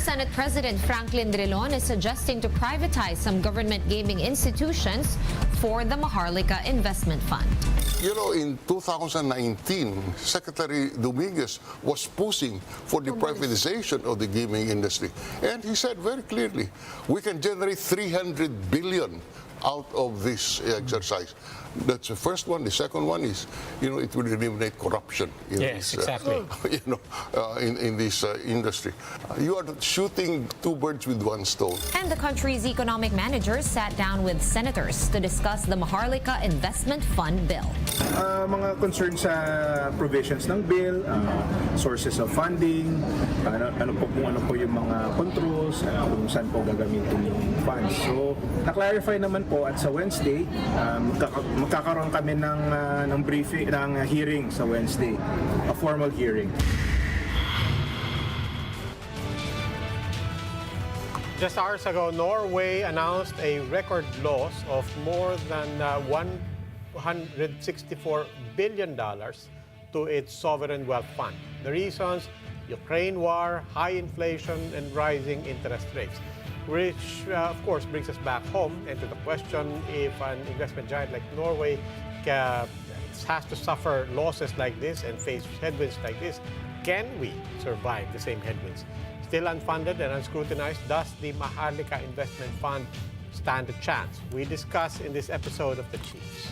Senate President Franklin Drilon is suggesting to privatize some government gaming institutions for the Maharlika Investment Fund. You know, in 2019, Secretary Dominguez was pushing for the privatization of the gaming industry. And he said very clearly, we can generate 300 billion out of this exercise. That's the first one. The second one is, you know, it will eliminate corruption in Yes, this, exactly. in this industry. You are shooting two birds with one stone. And the country's economic managers sat down with senators to discuss the Maharlika Investment Fund bill. Mga concerns sa provisions ng bill, sources of funding, ano po yung mga controls, kung saan po gagamitin yung funds. So, na-clarify naman po at sa Wednesday, magkakaroon kami ng briefing, ng hearing sa Wednesday, a formal hearing. Just hours ago, Norway announced a record loss of more than $164 billion to its sovereign wealth fund. The reasons: Ukraine war, high inflation, and rising interest rates. Which, of course, brings us back home and to the question if an investment giant like Norway has to suffer losses like this and face headwinds like this, can we survive the same headwinds? Still unfunded and unscrutinized, does the Maharlika Investment Fund stand a chance? We discuss in this episode of The Chiefs.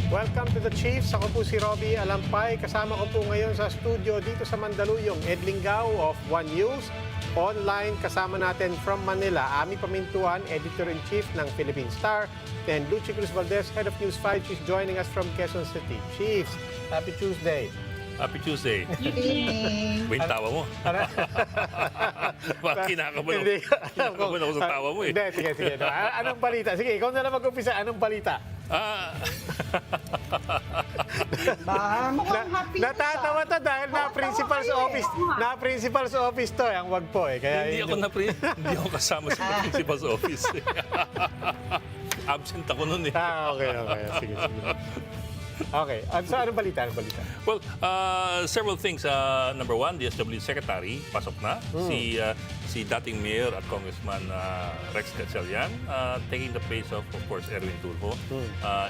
Welcome to The Chiefs. Ako po si Robbie Alampay. Kasama ko po ngayon sa studio dito sa Mandaluyong, Ed Lingao of One News. Online, kasama natin from Manila, Ami Pamintuan, Editor-in-Chief ng Philippine Star, and Lucy Cruz Valdez, Head of News 5. She's joining us from Quezon City. Chiefs, happy Tuesday. Happy Tuesday. May tawa mo. Bakit kinakabahan ako sa tawa mo eh. Hindi, sige. Anong balita? Sige, ikaw na lang mag-umpisa. Anong balita? Mukhang happy Natatawa to dahil na-principal's office to. Ang wag po eh. Kaya Hindi ako kasama sa principal's office. Absent ako nun eh. Okay. Sige. Okay. So, anong balita? Well, several things. Number one, the SW Secretary, pasok na. Si dating Mayor at Congressman Rex Gatchalian, taking the place of course, Erwin Tulfo.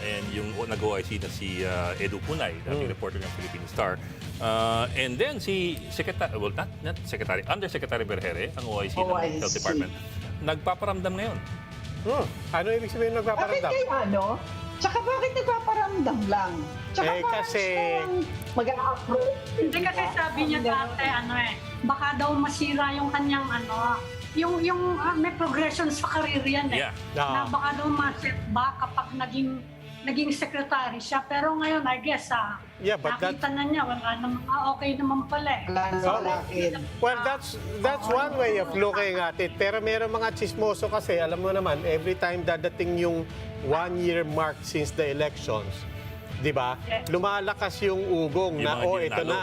And yung nag-OIC na si Edu Punay, dating reporter ng Philippine Star. And then si Secretary, well, not Secretary, Undersecretary Berhere, ang OIC ng Health Department, nagpaparamdam ngayon. Ano ibig sabihin nagpaparamdam? Bakit kayo ano? Tsaka bakit nagpaparamdam lang? Tsaka kasi mag-a-approach. Hindi kasi sabi niya dati, baka daw masira yung kanyang yung may progression sa career yan eh. Yeah. Na baka daw ma-setback kapag naging secretary siya. Pero ngayon, I guess, nakita na niya, okay naman pala eh. Well, that's one way of looking at it. Pero meron mga chismoso kasi, alam mo naman, every time dadating yung 1-year mark since the elections, di ba? Lumalakas yung ugong na,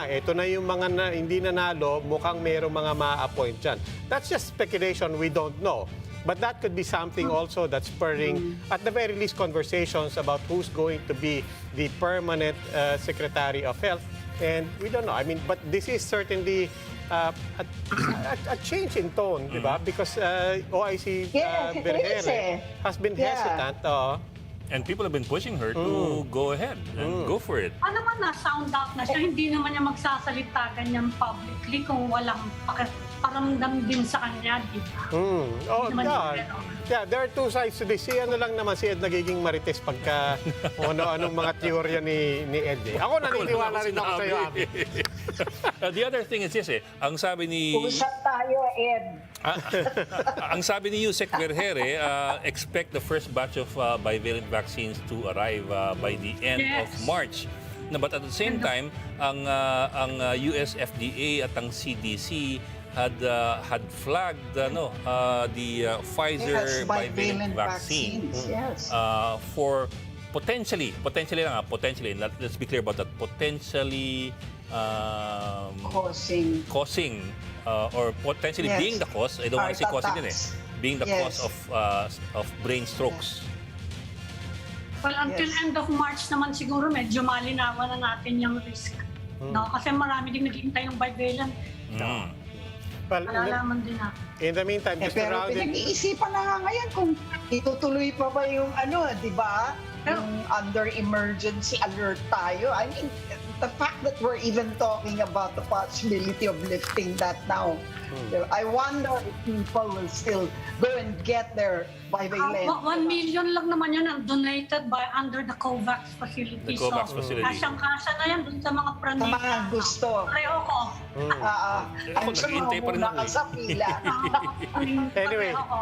ito na yung mga hindi nanalo, mukhang merong mga ma-appoint dyan. That's just speculation, we don't know. But that could be something also that's spurring, at the very least, conversations about who's going to be the permanent Secretary of Health. And we don't know. I mean, but this is certainly a change in tone, di ba? Because OIC Berhere has been hesitant. And people have been pushing her to go ahead and go for it. Ano man na-sound out na siya, hindi naman niya magsasalita ganyan publicly kung walang paramdam din sa kanya, di ba? Yeah, there are two sides to this. Si ano lang naman, si Ed nagiging marites pagka ano-anong mga teorya ni Ed. Ako naniniwala rin ako sa'yo, Abi. The other thing is this ang sabi ni... Usap tayo, Ed. Ang sabi ni Yusek Berhere, expect the first batch of bivalent vaccines to arrive by the end of March. But at the same time, ang US FDA at ang CDC had flagged the Pfizer bivalent vaccines for potentially, let's be clear about that, potentially Causing or potentially Yes. being the cause. I don't want to say Heart causing din eh. attacks. Being the Yes. cause of brain strokes. Well, until Yes. end of March naman siguro medyo malinawan na natin yung risk. No? Kasi marami din naghihintay yung bivalent. Well, Malalaman din natin. in the meantime, just Pero around it, pinag-iisipan na nga ngayon kung itutuloy pa ba yung di ba? Yung under emergency alert tayo. I mean, the fact that we're even talking about the possibility of lifting that now, I wonder if people will still go and get their bivalent. 1 million lang naman yan ang donated by under the COVAX facility. The COVAX facility. Kasyang-kasya na yan dun sa mga Sa pranika. mga gusto. Pareho ko. Ako, I'm sure naghihintay pa rin mauna ako ka eh. sa pila. Anyway, Pareho ko.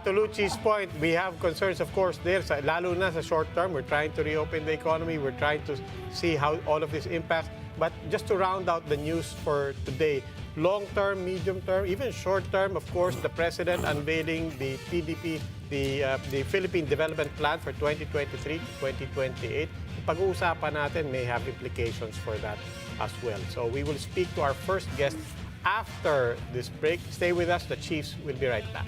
to Lucci's point, we have concerns, of course, there. Lalo na sa short term, we're trying to reopen the economy. We're trying to see how all of this impacts. But just to round out the news for today, long term, medium term, even short term, of course, the president unveiling the PDP, the Philippine Development Plan for 2023 to 2028. Pag-uusapan natin may have implications for that as well. So we will speak to our first guest after this break. Stay with us. The Chiefs will be right back.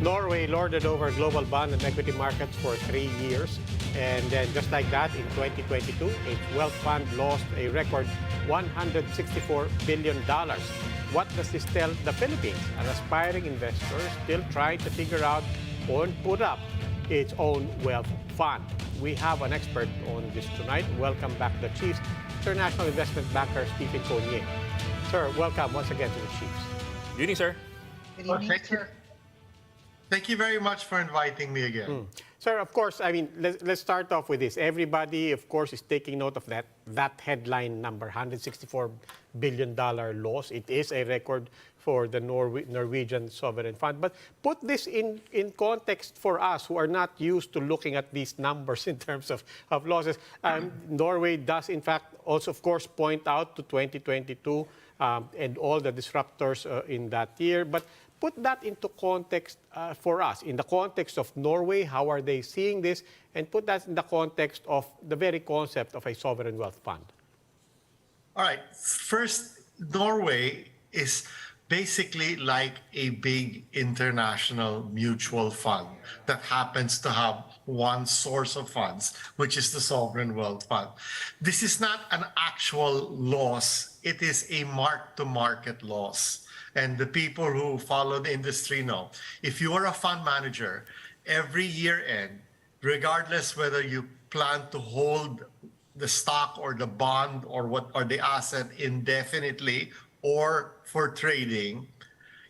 Norway lorded over global bond and equity markets for 3 years. And then just like that, in 2022, its wealth fund lost a record $164 billion. What does this tell the Philippines? An aspiring investor still trying to figure out or put up its own wealth fund. We have an expert on this tonight. Welcome back to the Chiefs, international investment banker Stephen Conye. Sir, welcome once again to the Chiefs. Good evening, sir. Good evening, Thank you. sir. Thank you very much for inviting me again. Sir, of course, I mean, let's start off with this. Everybody, of course, is taking note of that headline number, $164 billion loss. It is a record for the Norwegian sovereign fund. But put this in context for us who are not used to looking at these numbers in terms of losses. Norway does, in fact, also, of course, point out to 2022 and all the disruptors in that year. But put that into context for us. In the context of Norway, how are they seeing this? And put that in the context of the very concept of a sovereign wealth fund. All right. First, Norway is basically like a big international mutual fund that happens to have one source of funds, which is the sovereign wealth fund. This is not an actual loss. It is a mark-to-market loss. And the people who follow the industry know, if you are a fund manager, every year end, regardless whether you plan to hold the stock or the bond or the asset indefinitely or for trading,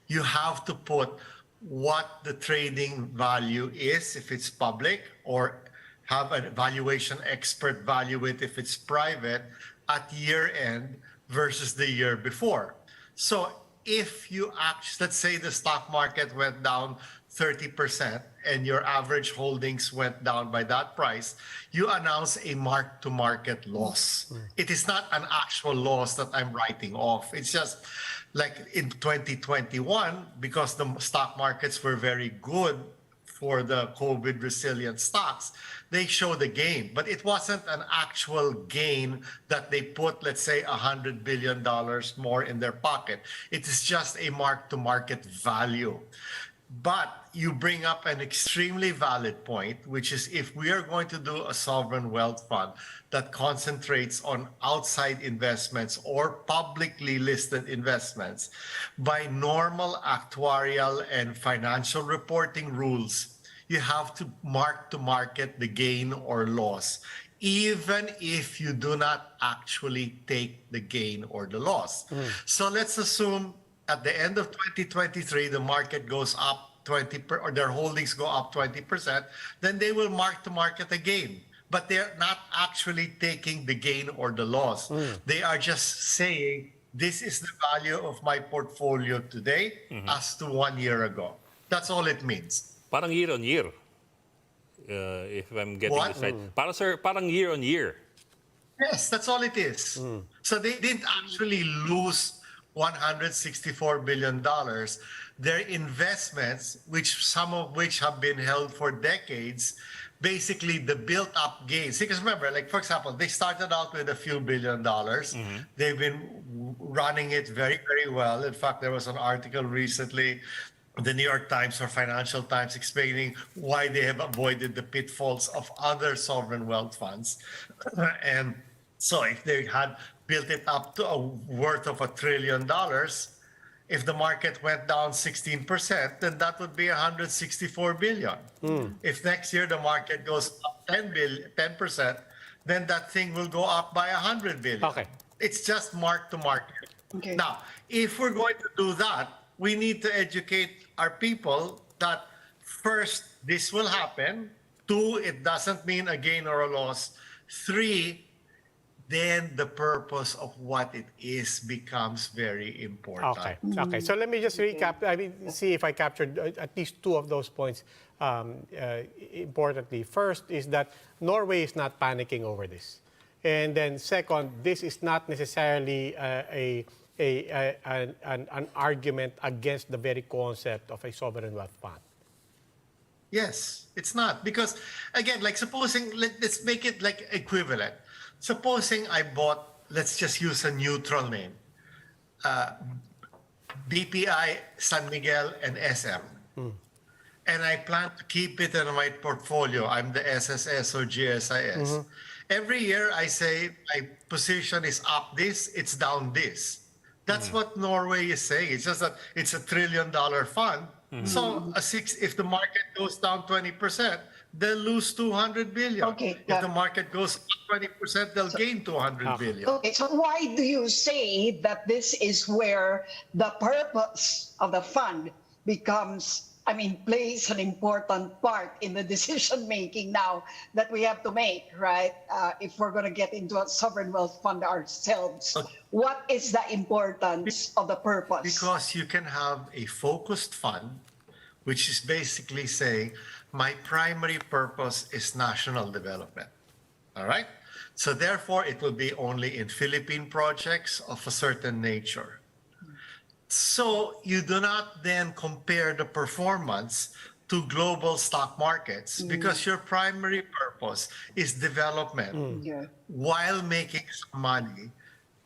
you have to put what the trading value is if it's public, or have a valuation expert value it if it's private at year end versus the year before. So if you actually, let's say the stock market went down 30% and your average holdings went down by that price, you announce a mark-to-market loss. It is not an actual loss that I'm writing off. It's just like in 2021, because the stock markets were very good for the COVID resilient stocks, they show the gain, but it wasn't an actual gain that they put, let's say, $100 billion more in their pocket. It is just a mark-to-market value. But you bring up an extremely valid point, which is if we are going to do a sovereign wealth fund that concentrates on outside investments or publicly listed investments, by normal actuarial and financial reporting rules, you have to mark the gain or loss, even if you do not actually take the gain or the loss. So let's assume at the end of 2023, the market goes up 20%, or their holdings go up 20%, then they will mark the gain. But they're not actually taking the gain or the loss. They are just saying, this is the value of my portfolio today as to 1 year ago. That's all it means. Parang year on year. If I'm getting What? this right. Parang year on year. Yes, that's all it is. So they didn't actually lose $164 billion. Their investments, which some of which have been held for decades, basically the built-up gains. Because remember, like for example, they started out with a few $1 billion. They've been running it very, very well. In fact, there was an article recently, the New York Times or Financial Times, explaining why they have avoided the pitfalls of other sovereign wealth funds. And so if they had built it up to a worth of $1 trillion, if the market went down 16%, then that would be $164 billion. If next year the market goes up 10%, then that thing will go up by $100 billion. Okay. It's just mark to market. Okay. Now, if we're going to do that, we need to educate our people that first, this will happen. 2, it doesn't mean a gain or a loss. 3, then the purpose of what it is becomes very important. Okay. So let me just recap. I mean, see if I captured at least 2 of those points importantly. First is that Norway is not panicking over this. And then second, this is not necessarily an argument against the very concept of a sovereign wealth fund. Yes, it's not. Because, again, like supposing, let's make it like equivalent. Supposing I bought, let's just use a neutral name, BPI, San Miguel, and SM. And I plan to keep it in my portfolio. I'm the SSS or GSIS. Every year I say my position is up this, it's down this. That's what Norway is saying. It's just that it's $1 trillion fund. So if the market goes down 20%, they'll lose $200 billion. Okay, If the market goes up 20%, they'll gain $200 billion. Okay, so why do you say that this is where the purpose of the fund becomes, plays an important part in the decision making now that we have to make, right? If we're going to get into a sovereign wealth fund ourselves, what is the importance of the purpose? Because you can have a focused fund, which is basically saying, my primary purpose is national development. All right? So therefore, it will be only in Philippine projects of a certain nature. So you do not then compare the performance to global stock markets because your primary purpose is development while making some money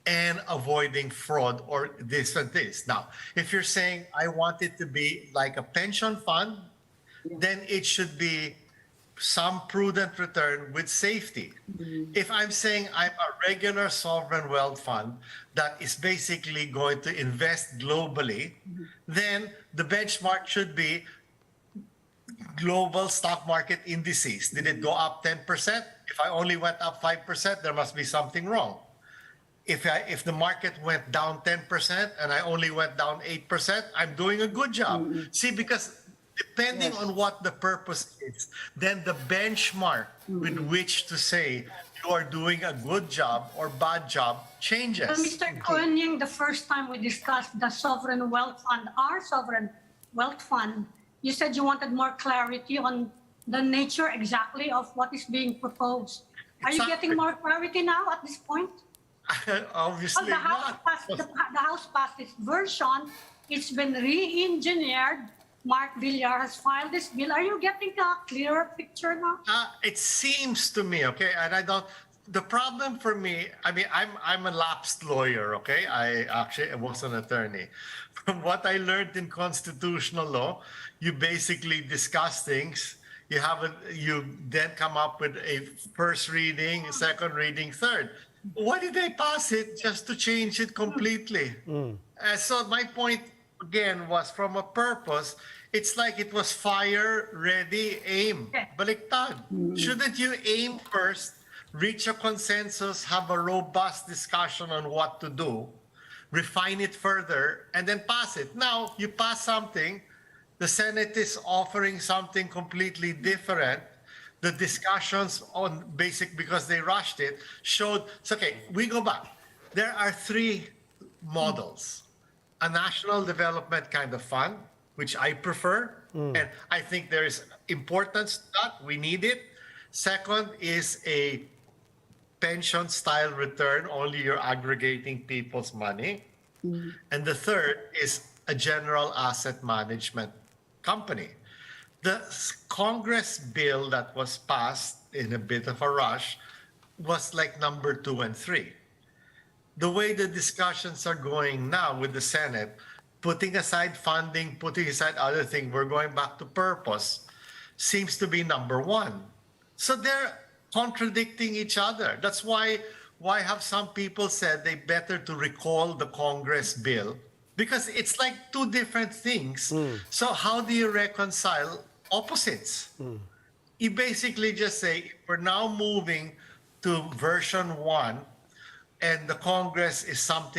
and avoiding fraud or this and this. Now, if you're saying, I want it to be like a pension fund, then it should be some prudent return with safety. If I'm saying I'm a regular sovereign wealth fund that is basically going to invest globally, then the benchmark should be global stock market indices. Did it go up 10%? If I only went up 5%, there must be something wrong. If the market went down 10% and I only went down 8%, I'm doing a good job. See, because depending on what the purpose is, then the benchmark with which to say you are doing a good job or bad job changes. Mr. Koenig, the first time we discussed the sovereign wealth fund, our sovereign wealth fund, you said you wanted more clarity on the nature exactly of what is being proposed. Are you getting more clarity now at this point? Obviously Well, the House passed its version. It's been re-engineered. Mark Villar has filed this bill. Are you getting a clearer picture now? It seems to me, okay, and I don't. The problem for me, I mean, I'm a lapsed lawyer, okay. I was an attorney. From what I learned in constitutional law, you basically discuss things. You then come up with a first reading, second reading, third. Why did they pass it just to change it completely? So my point again was from a purpose. It's like it was fire, ready, aim. Baliktad. Shouldn't you aim first, reach a consensus, have a robust discussion on what to do, refine it further, and then pass it? Now, you pass something, the Senate is offering something completely different. The discussions on basic, because they rushed it, showed, so okay, we go back. There are three models. A national development kind of fund, which I prefer, and I think there is importance to that, we need it. Second is a pension style return, only you're aggregating people's money. And the third is a general asset management company. The Congress bill that was passed in a bit of a rush was like number 2 and 3. The way the discussions are going now with the Senate, putting aside funding, putting aside other things, we're going back to purpose, seems to be number 1. So they're contradicting each other. That's why have some people said they better to recall the Congress bill, because it's like two different things. So how do you reconcile opposites? You basically just say, we're now moving to version 1, and the Congress is some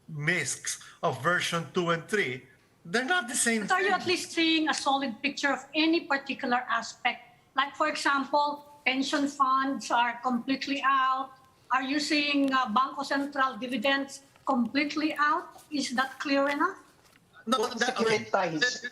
mix of version 2 and 3. They're not the same But are thing. you at least seeing a solid picture of any particular aspect? Like, for example, pension funds are completely out. Are you seeing Bangko Sentral dividends completely out? Is that clear enough? No, Securitize.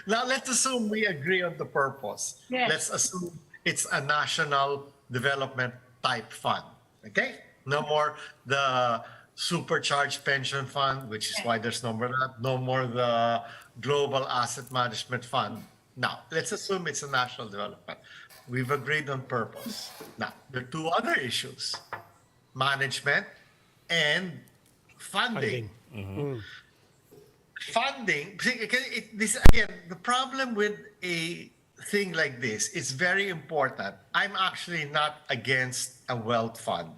Now let's assume we agree on the purpose. Yes. Let's assume it's a national development type fund. Okay? No more the supercharged pension fund, which is why there's no more that. No more the global asset management fund. Now, let's assume it's a national development. We've agreed on purpose. Now, there are two other issues: management and funding. Funding, this again, the problem with a thing like this is very important. I'm actually not against a wealth fund.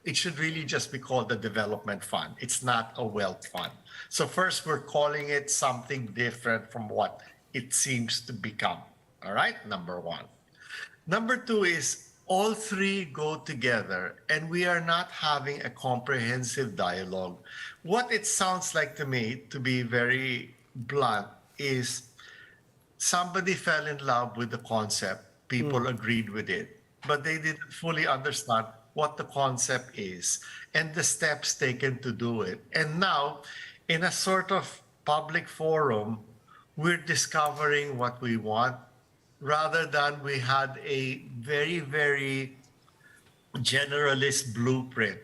It should really just be called a development fund. It's not a wealth fund. So first, we're calling it something different from what it seems to become. All right, number 1. Number 2 is all three go together, and we are not having a comprehensive dialogue. What it sounds like to me, to be very blunt, is somebody fell in love with the concept. People agreed with it, but they didn't fully understand what the concept is and the steps taken to do it. And now, in a sort of public forum, we're discovering what we want, rather than we had a very, very generalist blueprint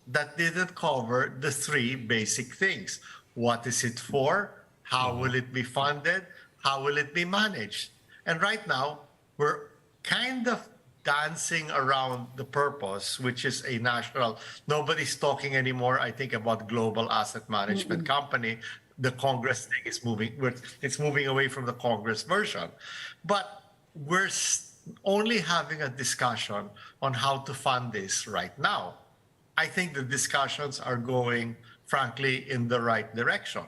that didn't cover the three basic things. What is it for? How will it be funded? How will it be managed? And right now, we're kind of dancing around the purpose, which is a national. Nobody's talking anymore, I think, about global asset management company. The Congress thing is moving. It's moving away from the Congress version. But we're only having a discussion on how to fund this right now. I think the discussions are going, frankly, in the right direction.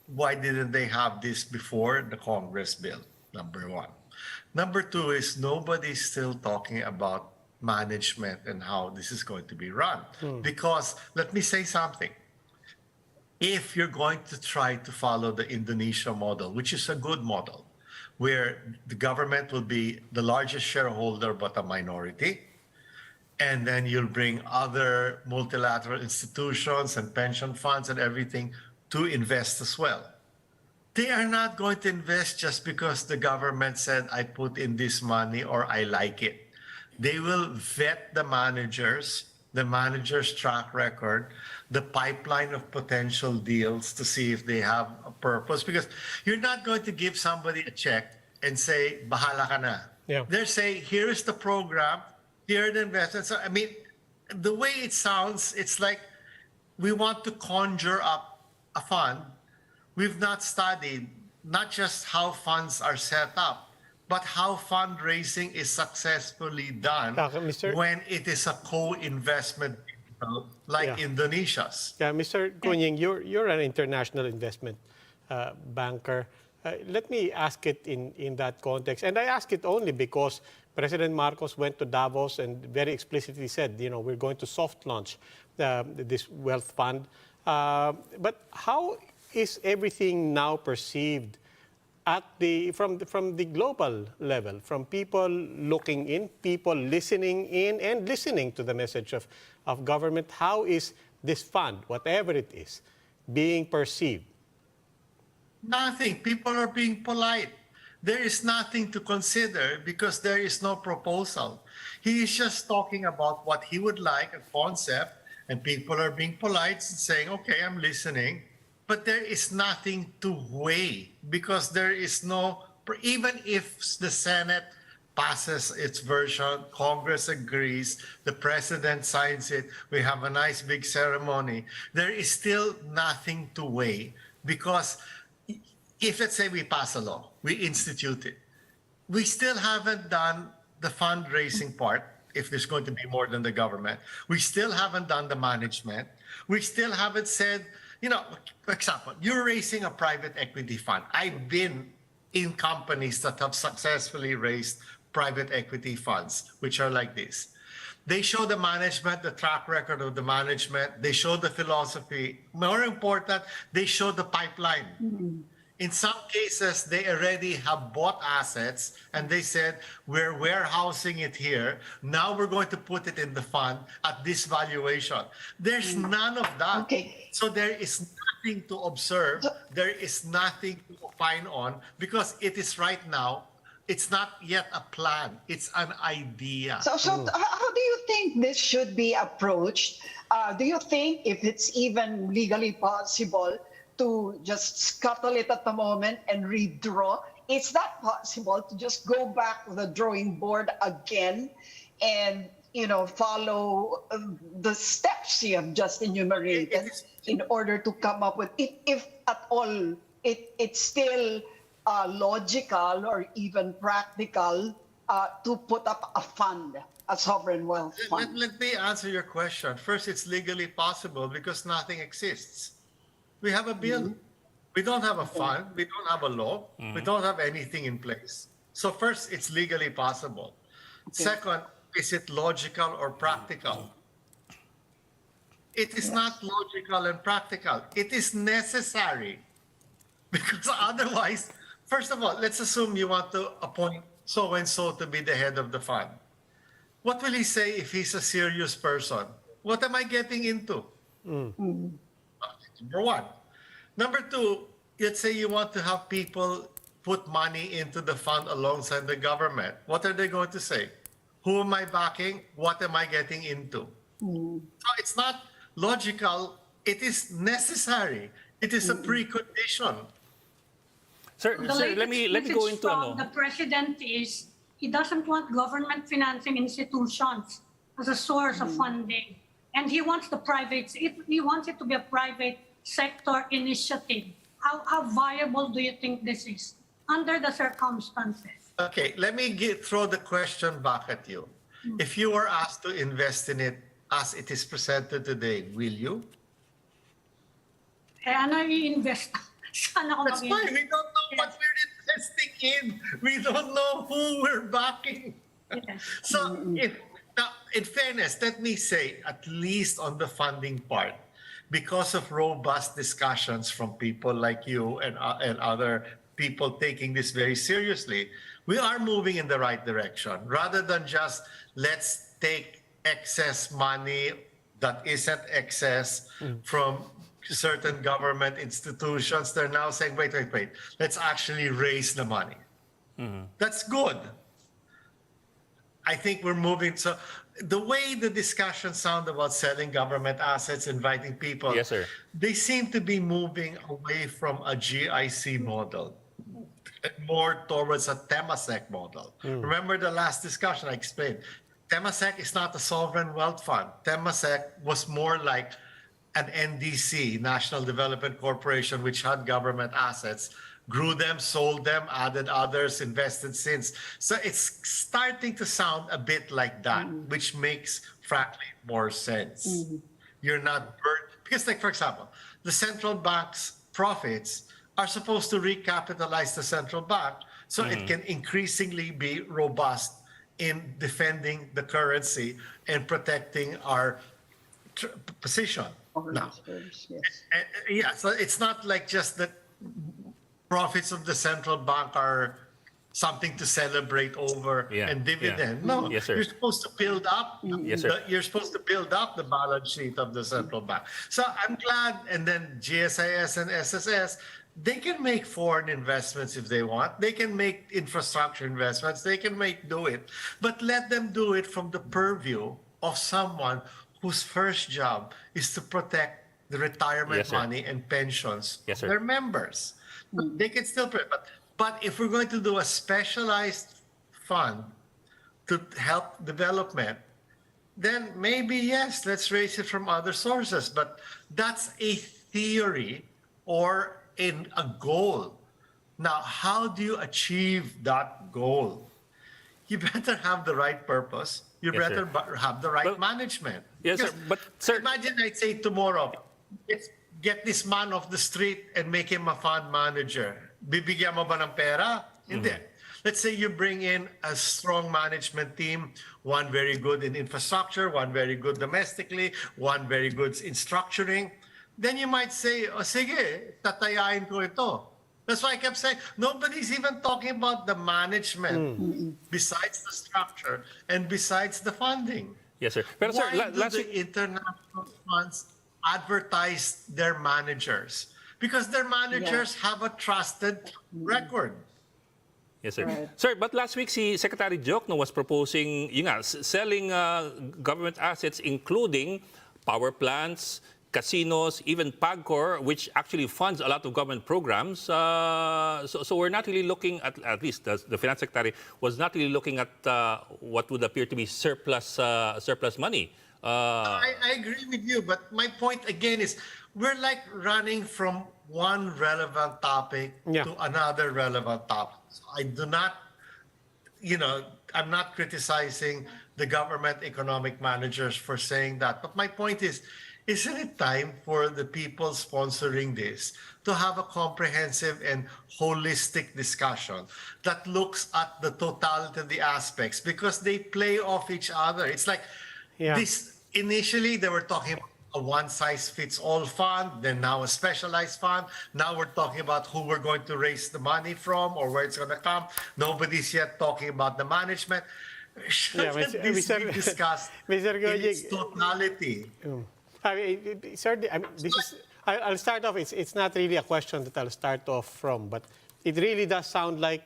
Why didn't they have this before the Congress bill? Number 1. Number 2 is nobody's still talking about management and how this is going to be run. Because let me say something. if you're going to try to follow the Indonesia model, which is a good model, where the government will be the largest shareholder but a minority, and then you'll bring other multilateral institutions and pension funds and everything to invest as well. They are not going to invest just because the government said, I put in this money or I like it. They will vet the manager's track record, the pipeline of potential deals to see if they have a purpose. Because you're not going to give somebody a check and say, bahala ka na. Yeah. They're saying, here is the program, here are the investments. So, I mean, the way it sounds, it's like we want to conjure up a fund. We've not studied not just how funds are set up, but how fundraising is successfully done Mr. when it is a co-investment like Yeah. Indonesia's. Yeah, Mr. Kunying, you're an international investment banker. Let me ask it in that context. And I ask it only because President Marcos went to Davos and very explicitly said, we're going to soft launch this wealth fund. But how is everything now perceived from the global level, from people looking in, people listening in, and listening to the message of government? How is this fund, whatever it is, being perceived? Nothing. People are being polite. There is nothing to consider because there is no proposal. He is just talking about what he would like, a concept, and people are being polite and saying, okay, I'm listening. But there is nothing to weigh because there is no, even if the Senate passes its version, Congress agrees, the president signs it, we have a nice big ceremony, there is still nothing to weigh because if, let's say, we pass a law, we institute it, we still haven't done the fundraising part, if there's going to be more than the government. We still haven't done the management. We still haven't said, for example, you're raising a private equity fund. I've been in companies that have successfully raised private equity funds, which are like this. They show the management, the track record of the management. They show the philosophy. More important, they show the pipeline. Mm-hmm. In some cases, they already have bought assets and they said, we're warehousing it here. Now we're going to put it in the fund at this valuation. There's none of that. Okay. So there is nothing to observe. There is nothing to opine on because it is right now. It's not yet a plan. It's an idea. So how do you think this should be approached? Do you think if it's even legally possible to just scuttle it at the moment and redraw? Is that possible to just go back to the drawing board again and, follow the steps you have just enumerated in order to come up with it, if at all it's still logical or even practical to put up a fund, a sovereign wealth fund? Let me answer your question. First, it's legally possible because nothing exists. We have a bill. Mm-hmm. We don't have a fund. We don't have a law. Mm-hmm. We don't have anything in place. So first, it's legally possible. Okay. Second, is it logical or practical? It is not logical and practical. It is necessary. Because otherwise, first of all, let's assume you want to appoint so-and-so to be the head of the fund. What will he say if he's a serious person? What am I getting into? Mm-hmm. Number one. Number two, let's say you want to have people put money into the fund alongside the government. What are they going to say? Who am I backing? What am I getting into? So it's not logical. It is necessary. It is a precondition. Sir, let me go into the president is he doesn't want government financing institutions as a source of funding, and he wants he wants it to be a private sector initiative. How viable do you think this is under the circumstances? Okay, let me throw the question back at you. If you were asked to invest in it as it is presented today, will you? Ano i-invest? Saan ako That's why we don't know what we're investing in. We don't know who we're backing. Yes. So, in fairness, let me say, at least on the funding part, because of robust discussions from people like you and other people taking this very seriously, we are moving in the right direction. Rather than just let's take excess money that isn't excess from certain government institutions, they're now saying, wait, let's actually raise the money. That's good. I think we're moving. So the way the discussions sound about selling government assets, inviting people, Yes, sir. they seem to be moving away from a GIC model, more towards a Temasek model. Remember the last discussion I explained. Temasek is not a sovereign wealth fund. Temasek was more like an NDC, National Development Corporation, which had government assets, grew them, sold them, added others, invested since. So it's starting to sound a bit like that, which makes, frankly, more sense. You're not burdened. Because, like, for example, the central bank's profits are supposed to recapitalize the central bank so it can increasingly be robust in defending the currency and protecting our position. Now, yeah, so it's not like just that profits of the central bank are something to celebrate over and dividend. No, Yes, sir. you're supposed to build up. Yes, sir. You're supposed to build up the balance sheet of the central bank. So I'm glad, and then GSIS and SSS, they can make foreign investments if they want. They can make infrastructure investments. They can do it. But let them do it from the purview of someone whose first job is to protect the retirement money and pensions of their members. They can still pay. But if we're going to do a specialized fund to help development, then maybe, yes, let's raise it from other sources. But that's a theory or in a goal. Now, how do you achieve that goal? You better have the right purpose. You better have the right management. Yes, sir. But, sir, imagine I say tomorrow, let's get this man off the street and make him a fund manager. Bibigyan mo ba ng pera? Hindi. Let's say you bring in a strong management team, one very good in infrastructure, one very good domestically, one very good in structuring. Then you might say, oh, sige, tatayain ko ito. That's why I kept saying, nobody's even talking about the management besides the structure and besides the funding. yes, sir. Pero, sir, Why do last the international funds advertise their managers? Because their managers have a trusted record. Yes, sir. Sir, but last week, si Secretary Jokno was proposing, selling government assets, including power plants, casinos, even PAGCOR, which actually funds a lot of government programs. So we're not really looking at least the Finance Secretary was not really looking at what would appear to be surplus money. I agree with you, but my point again is we're like running from one relevant topic to another relevant topic. So I do not, I'm not criticizing the government economic managers for saying that. But my point is, isn't it time for the people sponsoring this to have a comprehensive and holistic discussion that looks at the totality of the aspects because they play off each other? It's like this initially they were talking about a one-size-fits-all fund, then now a specialized fund. Now we're talking about who we're going to raise the money from or where it's going to come. Nobody's yet talking about the management. Shouldn't this be discussed in its totality? I'll start off. It's not really a question that I'll start off from, but it really does sound like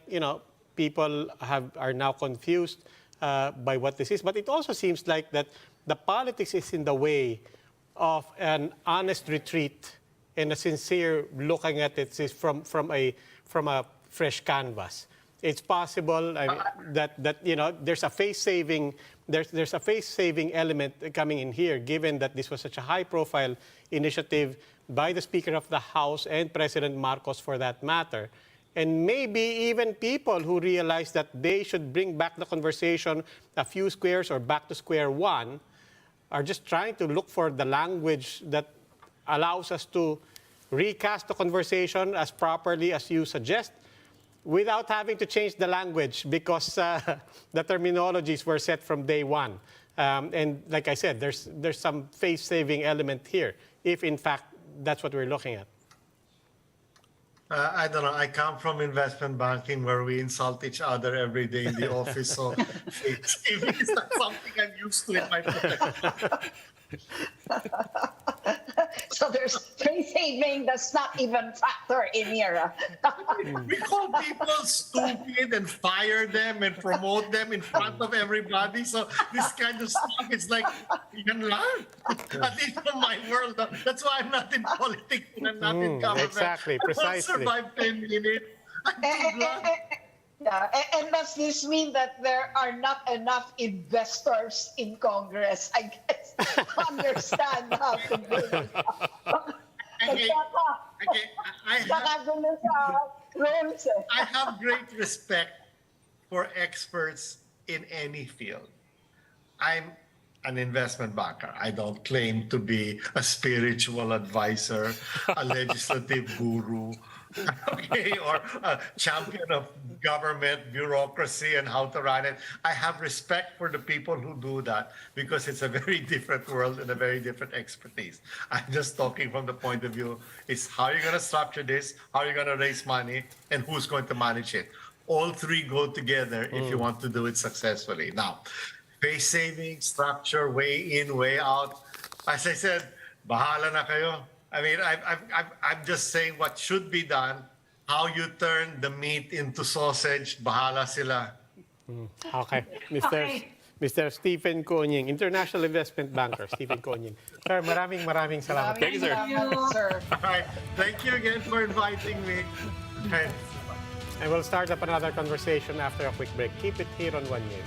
people are now confused by what this is. But it also seems like that the politics is in the way of an honest retreat and a sincere looking at it is from a fresh canvas. It's possible that there's a face-saving element coming in here, given that this was such a high-profile initiative by the Speaker of the House and President Marcos, for that matter, and maybe even people who realize that they should bring back the conversation a few squares or back to square one, are just trying to look for the language that allows us to recast the conversation as properly as you suggest, without having to change the language because the terminologies were set from day one. And like I said, there's some face-saving element here. if in fact that's what we're looking at? I don't know. I come from investment banking where we insult each other every day in the office. So it's not something I'm used to in my profession. So there's free saving does not even factor in here. We call people stupid and fire them and promote them in front of everybody. So this kind of stuff, it's like, yan lang. At least from my world. That's why I'm not in politics and I'm not in government. Exactly, precisely. I won't survive 10 minutes. I'm too glad. Yeah. And does this mean that there are not enough investors in Congress, I guess, to understand how to do it? Okay, I have great respect for experts in any field. I'm an investment banker. I don't claim to be a spiritual advisor, a legislative guru, okay, or a champion of government bureaucracy and how to run it. I have respect for the people who do that because it's a very different world and a very different expertise. I'm just talking from the point of view, is how are you going to structure this, how are you going to raise money, and who's going to manage it. All three go together if you want to do it successfully. Now, base saving, structure, way in, way out. As I said, bahala na kayo. I mean, I'm just saying what should be done. How you turn the meat into sausage, bahala sila. Okay. Okay. Mr. Stephen Conying, International Investment Banker, Stephen Conying. Sir, maraming salamat. Thank you, sir. Sir. All right. Thank you again for inviting me. Okay. And we'll start up another conversation after a quick break. Keep it here on One Year.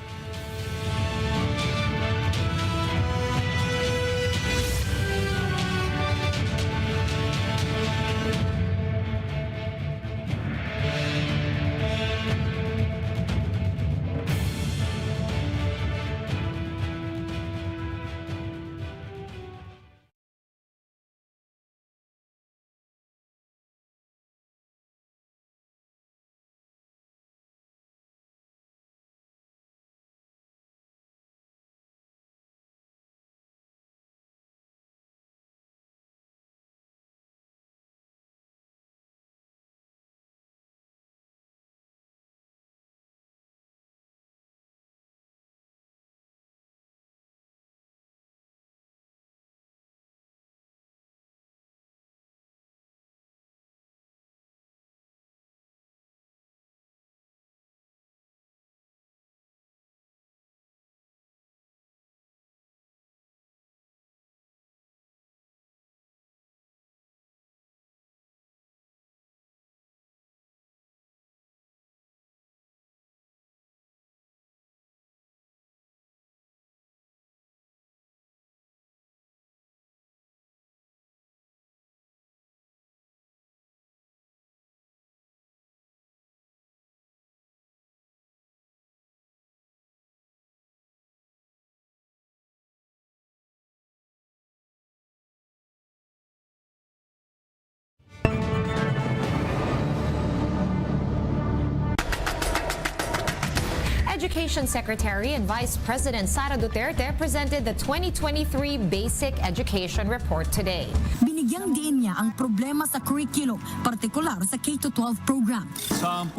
Education Secretary and Vice President Sara Duterte presented the 2023 Basic Education Report today. Binigyang diin niya ang problema sa curriculum, partikular sa K-12 program. 10%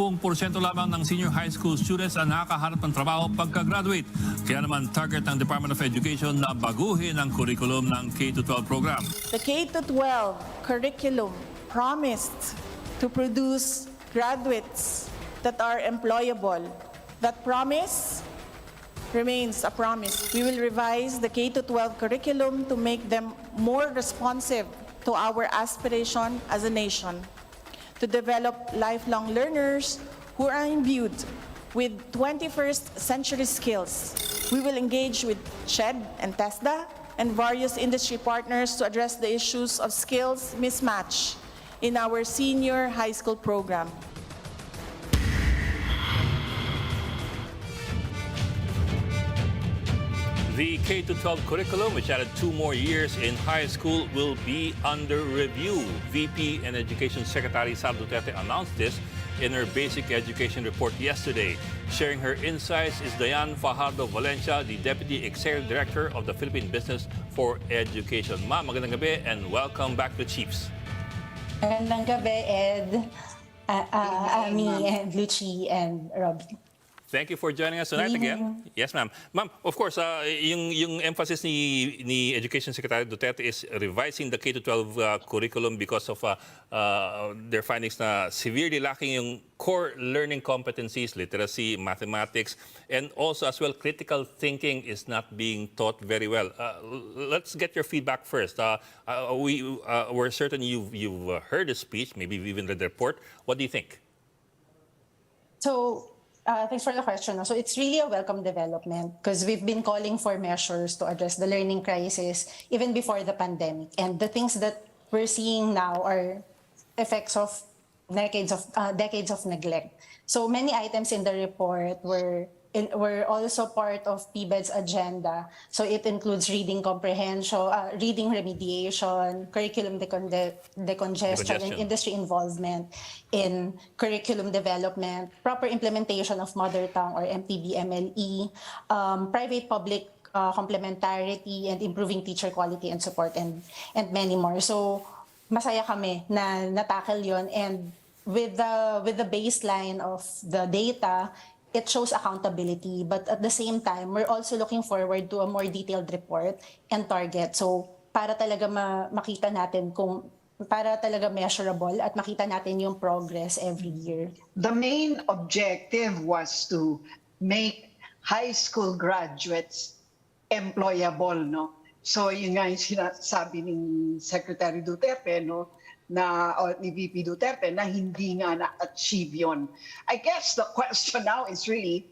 lamang ng senior high school students ang nakakahanap ng trabaho pagka-graduate. Kaya naman target ng Department of Education na baguhin ang curriculum ng K-12 program. The K-12 curriculum promised to produce graduates that are employable. That promise remains a promise. We will revise the K-12 curriculum to make them more responsive to our aspiration as a nation, to develop lifelong learners who are imbued with 21st century skills. We will engage with CHIEFS and TESDA and various industry partners to address the issues of skills mismatch in our senior high school program. The K-12 curriculum, which added 2 more years in high school, will be under review. VP and Education Secretary Sara Duterte announced this in her basic education report yesterday. Sharing her insights is Dayan Fajardo Valencia, the Deputy Executive Director of the Philippine Business for Education. Ma'am, magandang gabi and welcome back to Chiefs. Magandang gabi, Ed, Ami, and Lucy, and Robbie. Thank you for joining us tonight again. Yes, ma'am. Ma'am, of course, yung emphasis ni Education Secretary Duterte is revising the K-12 curriculum because of their findings na severely lacking yung core learning competencies, literacy, mathematics, and also as well critical thinking is not being taught very well. Let's get your feedback first. We're certain you've heard the speech, maybe you've even read the report. What do you think? So, thanks for the question. So it's really a welcome development because we've been calling for measures to address the learning crisis even before the pandemic. And the things that we're seeing now are effects of decades of neglect. So many items in the report were also part of PBED's agenda. So it includes reading comprehension, reading remediation, curriculum decongestion, and industry involvement in curriculum development, proper implementation of mother tongue or MTB-MLE, private-public complementarity, and improving teacher quality and support, and many more. So masaya kami na natakil yon, and with the baseline of the data, it shows accountability, but at the same time, we're also looking forward to a more detailed report and target. So para talaga makita natin para talaga measurable at makita natin yung progress every year. The main objective was to make high school graduates employable, no? So yun nga yung sinasabi ni Secretary Duterte, no? Ni VP Duterte na hindi nga na-achieve yun. I guess the question now is really,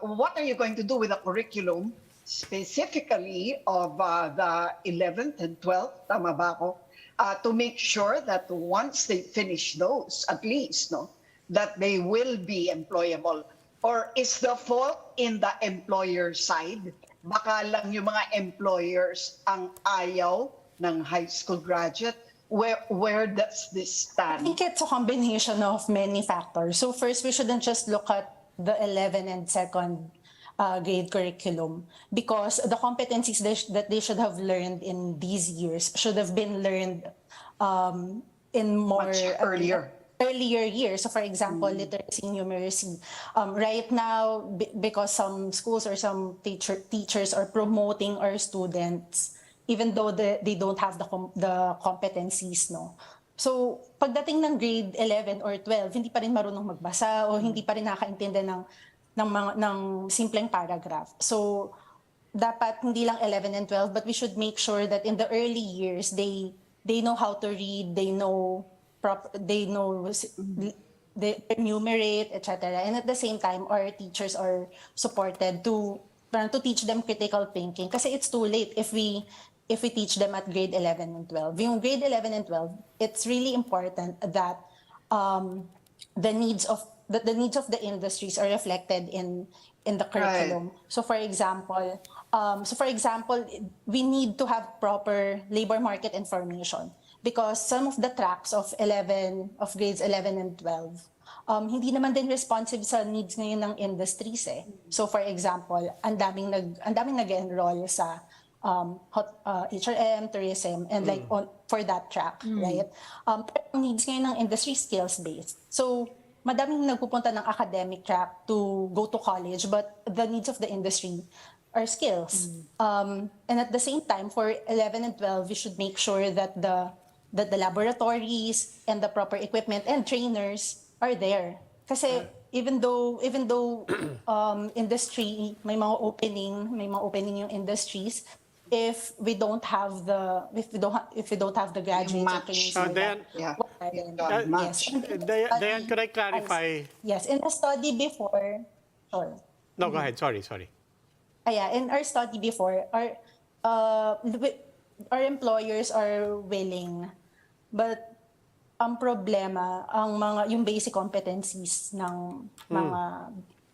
what are you going to do with the curriculum, specifically of the 11th and 12th, tama ba ako, to make sure that once they finish those, at least, no, that they will be employable? Or is the fault in the employer side? Baka lang yung mga employers ang ayaw ng high school graduate. Where does this stand? I think it's a combination of many factors. So first, we shouldn't just look at the 11 and second grade curriculum, because the competencies that they should have learned in these years should have been learned in more much earlier years. So for example, literacy, numeracy. Right now, because some schools or some teachers are promoting our students even though they don't have the competencies, no? So, pagdating ng grade 11 or 12, hindi pa rin marunong magbasa o hindi pa rin nakakaintindi ng simpleng paragraph. So, dapat hindi lang 11 and 12, but we should make sure that in the early years, they know how to read, they enumerate, etc. And at the same time, our teachers are supported to teach them critical thinking. Kasi it's too late if we teach them at grade 11 and 12. Yung grade 11 and 12, it's really important that the needs of the industries are reflected in the curriculum. Right. So for example, we need to have proper labor market information, because some of the tracks of grades 11 and 12 hindi naman din responsive sa needs ngayon ng industries eh. So for example, ang daming nag-enroll sa HRM, tourism, and for that track, right? Pero needs ngayon ng industry skills-based. So madaming nagpupunta ng academic track to go to college, but the needs of the industry are skills. And at the same time, for 11 and 12, we should make sure that the laboratories and the proper equipment and trainers are there. Kasi even though industry may mga opening yung industries, if we don't have the graduates and trainees, Dayan, could I clarify? Yes, in a study before, sure. No, go ahead. Sorry. In our study before, our employers are willing, but ang problema yung basic competencies ng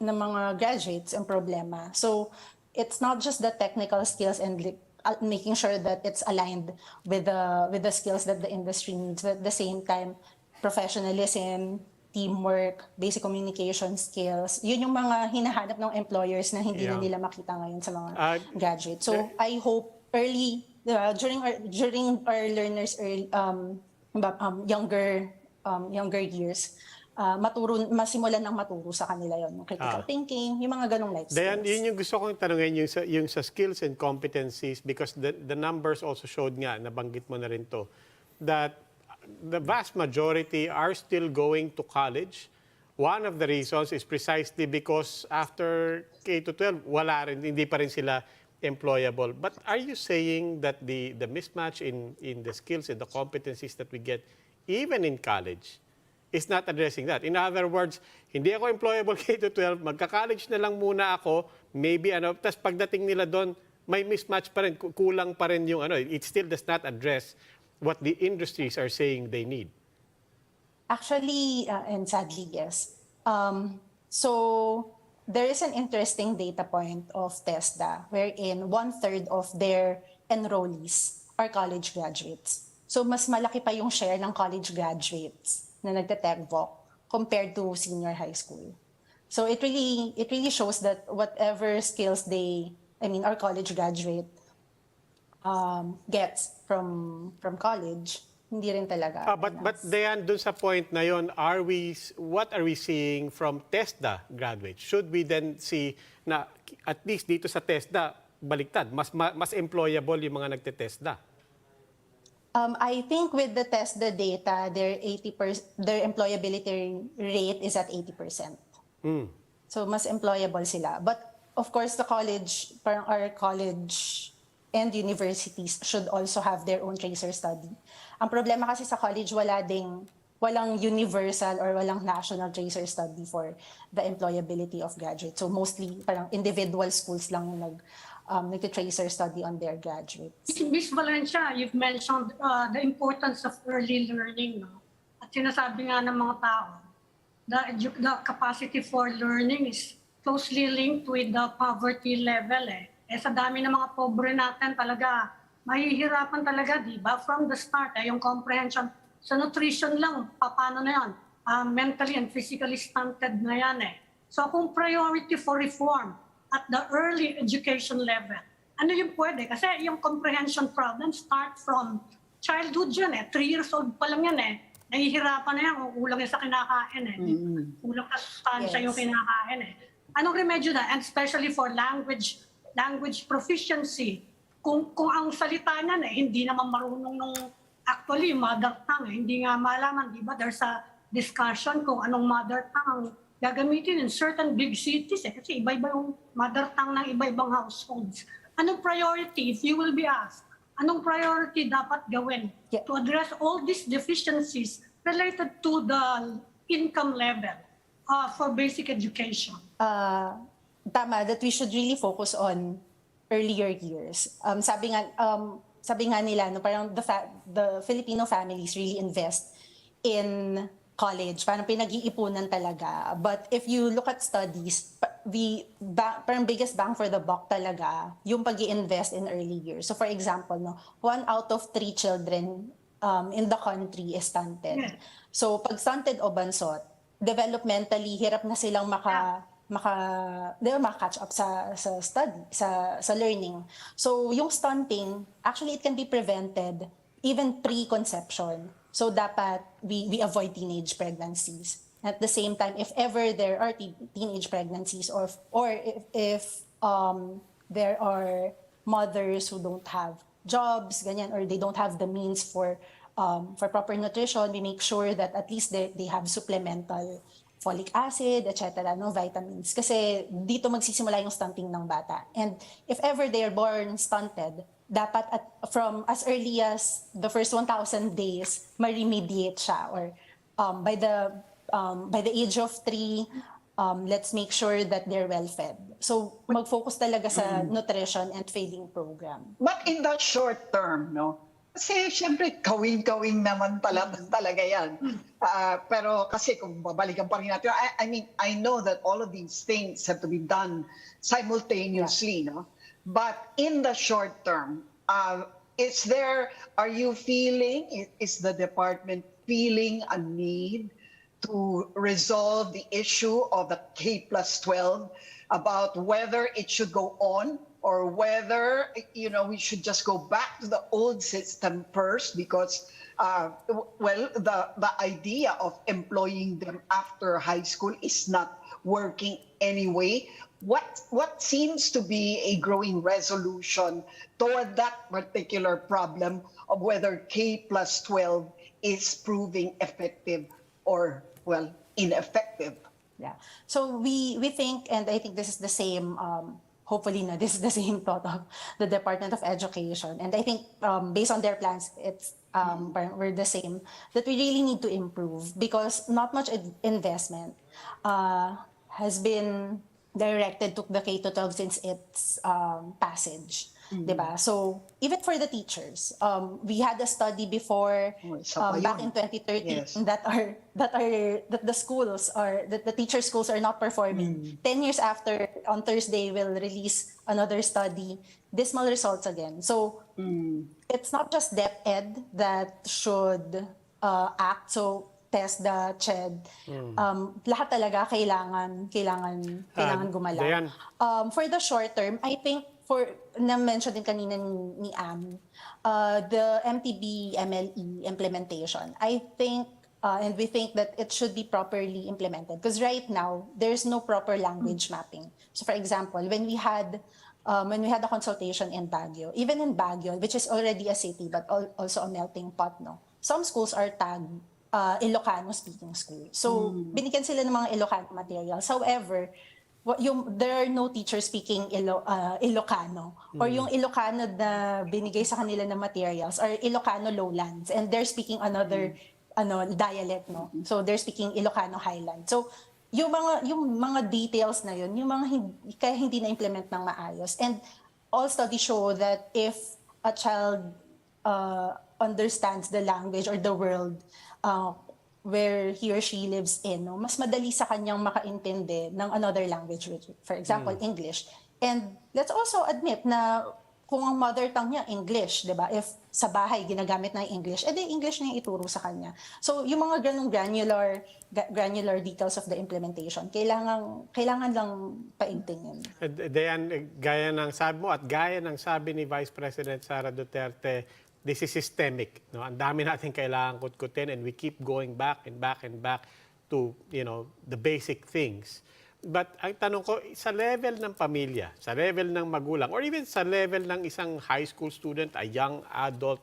mga graduates ang problema. So it's not just the technical skills and making sure that it's aligned with the skills that the industry needs, but at the same time professionalism, teamwork, basic communication skills. Yun yung mga hinahanap ng employers na hindi na Yeah. nila makita ngayon sa mga Ah, graduates. So I hope early, during our learners younger years, masimulan ng maturo sa kanila yon, yung critical thinking, yung mga ganong life Dayan, skills. yun yung gusto kong tanungin, yung sa skills and competencies, because the numbers also showed nga, nabanggit mo na rin to, that the vast majority are still going to college. One of the reasons is precisely because after K-12, wala rin, hindi pa rin sila employable. But are you saying that the mismatch in the skills and the competencies that we get, even in college, is not addressing that? In other words, hindi ako employable K-12, magka-college na lang muna ako, maybe tapos pagdating nila doon, may mismatch pa rin, kulang pa rin yung it still does not address what the industries are saying they need. Actually, and sadly, yes. So there is an interesting data point of TESDA wherein 1/3 of their enrollees are college graduates. So mas malaki pa yung share ng college graduates na nagte-TechVoc compared to senior high school. So it really shows that whatever skills our college graduate gets from college, hindi rin talaga. But Dayan, dun sa point na yon, what are we seeing from TESDA graduates? Should we then see na at least dito sa TESDA, baliktad, mas employable yung mga nagte-TESDA? I think with the TESDA data, their employability rate is at 80%. So mas employable sila. But of course, our college and universities should also have their own tracer study. Ang problema kasi sa college, walang universal or walang national tracer study for the employability of graduates. So mostly parang individual schools lang yung nag-tracer study on their graduates. Ms. Valencia, you've mentioned the importance of early learning. No? At sinasabi nga ng mga tao, the capacity for learning is closely linked with the poverty level. Sa dami ng mga pobre natin talaga, mahihirapan talaga, di ba? From the start, yung comprehension. Sa nutrition lang, paano na yan? Mentally and physically stunted na yan So kung priority for reform at the early education level, ano yung pwede? Kasi yung comprehension problem start from childhood yan 3 years old pa lang yan Nahihirapan na yan kung kulang yan sa kinakain Kulang na sustansya yung kinakain Anong remedyo na? And especially for language proficiency. Kung ang salita niyan hindi naman marunong nung actually mother tongue hindi nga malaman, di ba? There's a discussion kung anong mother tongue ang gagamitin in certain big cities kasi iba-iba yung mother tongue ng iba-ibang households. Anong priority, if you will be asked, anong priority dapat gawin to address all these deficiencies related to the income level for basic education? Tama, that we should really focus on earlier years. Sabi nga nila, parang the Filipino families really invest in college. Parang pinag-iipunan talaga. But if you look at studies, parang biggest bang for the buck talaga, yung pag-i-invest in early years. So for example, 1 out of 3 children in the country is stunted. So pag stunted o bansot, developmentally, hirap na silang maka-catch up sa study, sa learning. So yung stunting, actually it can be prevented even pre-conception. So dapat we avoid teenage pregnancies. At the same time, if ever there are teenage pregnancies or if there are mothers who don't have jobs, ganyan, or they don't have the means for proper nutrition, we make sure that at least they have supplemental folic acid, etc., vitamins. Kasi dito magsisimula yung stunting ng bata. And if ever they are born stunted, dapat from as early as the first 1,000 days, ma-remediate siya. Or by the age of 3, let's make sure that they're well-fed. So mag-focus talaga sa nutrition and feeding program. But in the short term, kasi siyempre kawing-kawing naman talaga yan. Pero kasi kung babalikan pa rin natin, I know that all of these things have to be done simultaneously, But in the short term, are you feeling, is the department feeling a need to resolve the issue of the K+12 about whether it should go on or whether we should just go back to the old system first because the idea of employing them after high school is not working anyway. What seems to be a growing resolution toward that particular problem of whether K+12 is proving effective or ineffective? Yeah. So we think, and I think this is the same, hopefully no, this is the same thought of the Department of Education. And I think based on their plans, it's we're the same, that we really need to improve because not much investment has been directed to the K-12 since its passage. Diba? So even for the teachers, we had a study before back in 2013 Yes. that the schools are that the teacher schools are not performing. 10 years after, on Thursday we'll release another study, dismal results again. So it's not just DepEd that should act. So test the CHED. Lahat talaga kailangan gumalaw. Dayan. For the short term, I think na-mention din kanina ni Am, the MTB MLE implementation. I think and we think that it should be properly implemented because right now there's no proper language mapping. So for example, when we had a consultation in Baguio, even in Baguio, which is already a city but also a melting pot, no, some schools are tagged Ilocano speaking school. So binigyan sila ng mga Ilocano materials. However, there are no teachers speaking Ilocano or yung Ilocano na binigay sa kanila na materials are Ilocano lowlands and they're speaking another dialect, no. So they're speaking Ilocano highland. So yung mga details na yun, yung mga kaya hindi na implement ng maayos. And all studies show that if a child understands the language or the world where he or she lives in, no, mas madali sa kanyang makaintindi ng another language, for example, English. And let's also admit na kung ang mother tongue niya English, 'di ba? If sa bahay ginagamit na English, edi English na yung ituro sa kanya. So yung mga ganung granular details of the implementation, kailangan lang paigtingin. Dayan, gaya ng sabi mo at gaya ng sabi ni Vice President Sara Duterte, this is systemic. No? Ang dami natin kailangan kutkutin and we keep going back and back and back to, the basic things. But ang tanong ko, sa level ng pamilya, sa level ng magulang, or even sa level ng isang high school student, a young adult,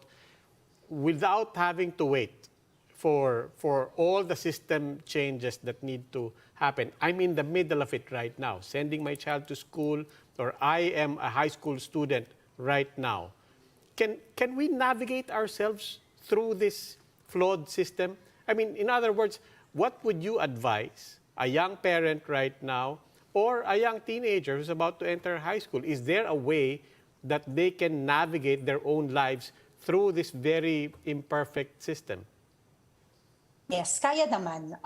without having to wait for all the system changes that need to happen. I'm in the middle of it right now, sending my child to school, or I am a high school student right now. Can we navigate ourselves through this flawed system? I mean, in other words, what would you advise a young parent right now or a young teenager who's about to enter high school? Is there a way that they can navigate their own lives through this very imperfect system? Yes, kaya naman.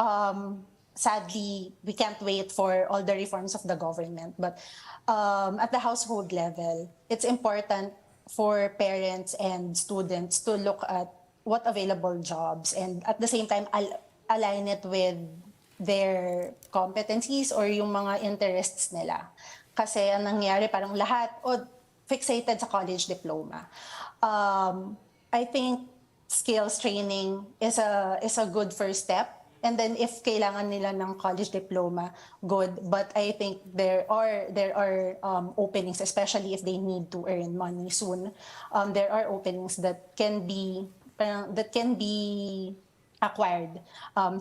Sadly, we can't wait for all the reforms of the government. But at the household level, it's important for parents and students to look at what available jobs and at the same time align it with their competencies or yung mga interests nila. Kasi ang nangyari parang lahat fixated sa college diploma. I think skills training is a good first step. And then if kailangan nila ng college diploma, good. But I think there are openings, especially if they need to earn money soon. There are openings that can be acquired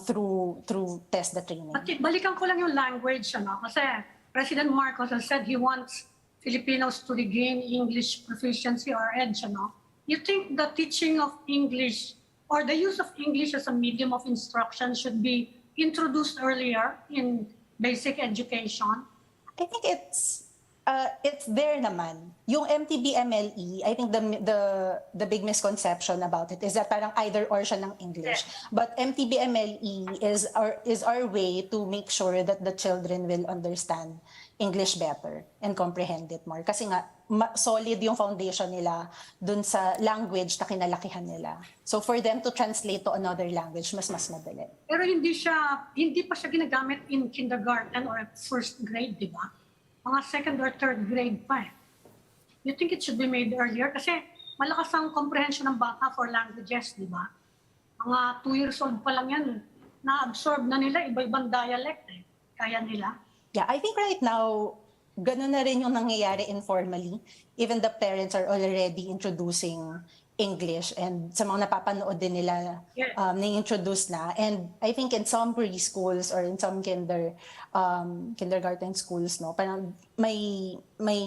through test the training. Okay, balikan ko lang yung language, kasi President Marcos has said he wants Filipinos to regain English proficiency or edge, You think the teaching of English or the use of English as a medium of instruction should be introduced earlier in basic education? I think it's there naman. Yung MTB MLE, I think the big misconception about it is that parang either or siya ng English. But MTB MLE is our way to make sure that the children will understand English better and comprehend it more. Kasi nga, solid yung foundation nila dun sa language na kinalakihan nila. So for them to translate to another language, mas madali. Pero hindi pa siya ginagamit in kindergarten or first grade, di ba? Mga second or third grade pa eh. You think it should be made earlier? Kasi malakas ang comprehension ng bata for languages, di ba? Mga 2 years old pa lang yan, na-absorb na nila iba-ibang dialect eh. Kaya nila. Yeah, I think right now, ganun na rin yung nangyayari informally. Even the parents are already introducing English, and sa mga napapanood din nila, na-introduce na. And I think in some preschools or in some kindergarten schools, no, parang may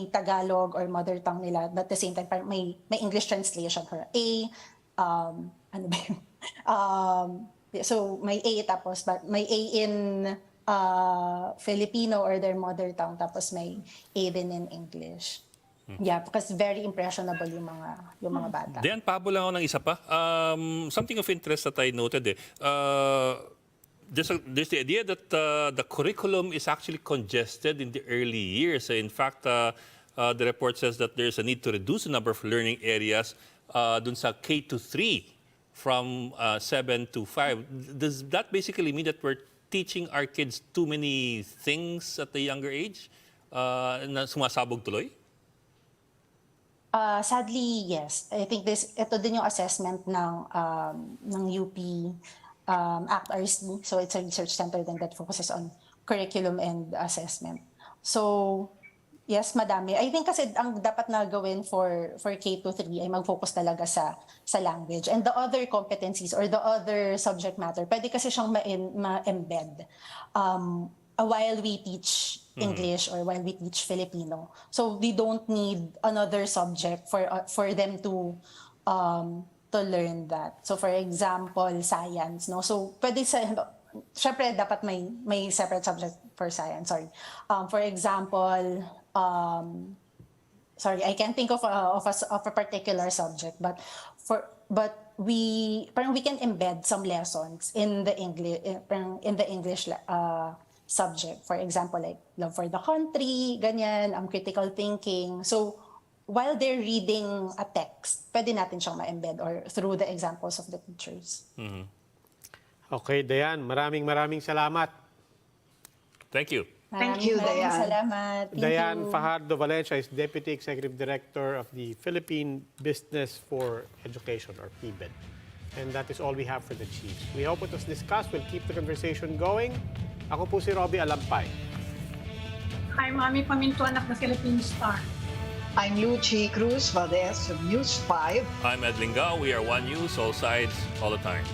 Tagalog or mother tongue nila, but at the same time, parang may English translation for ano ba yun? So may A, tapos may A in Filipino or their mother tongue, tapos may A din in English. Yeah, because very impressionable yung mga bata. Diyan, pabo lang ako ng isa pa. Something of interest that I noted there's the idea that the curriculum is actually congested in the early years. In fact, the report says that there's a need to reduce the number of learning areas dun sa K to 3 from 7 to 5. Does that basically mean that we're teaching our kids too many things at a younger age na sumasabog tuloy? Sadly, yes. I think ito din yung assessment ng UP ACT-RC. So it's a research center then that focuses on curriculum and assessment. So yes, madami. I think kasi ang dapat na gawin for K to 3 ay mag-focus talaga sa language. And the other competencies or the other subject matter, pwede kasi siyang ma-embed while we teach English or while we teach Filipino. So we don't need another subject for them to learn that. So for example, science, no. So pwede syempre dapat may separate subject for science. Sorry. For example, sorry, I can't think of a particular subject, but we can embed some lessons in the English subject. For example, like love for the country, ganyan, critical thinking. So while they're reading a text, pwede natin siyang ma-embed or through the examples of the teachers. Mm-hmm. Okay, Dayan, maraming salamat. Thank you. Thank you, Maraming Dayan. salamat. Thank Dayan you. Fajardo Valencia is Deputy Executive Director of the Philippine Business for Education, or PBED. And that is all we have for the Chiefs. We hope it was discussed. We'll keep the conversation going. Ako po si Robbie Alampay. I'm Ami Pamintuan of the Philippine Star. I'm Lucy Cruz Valdez of News 5. I'm Ed Lingao. We are One News, all sides, all the time.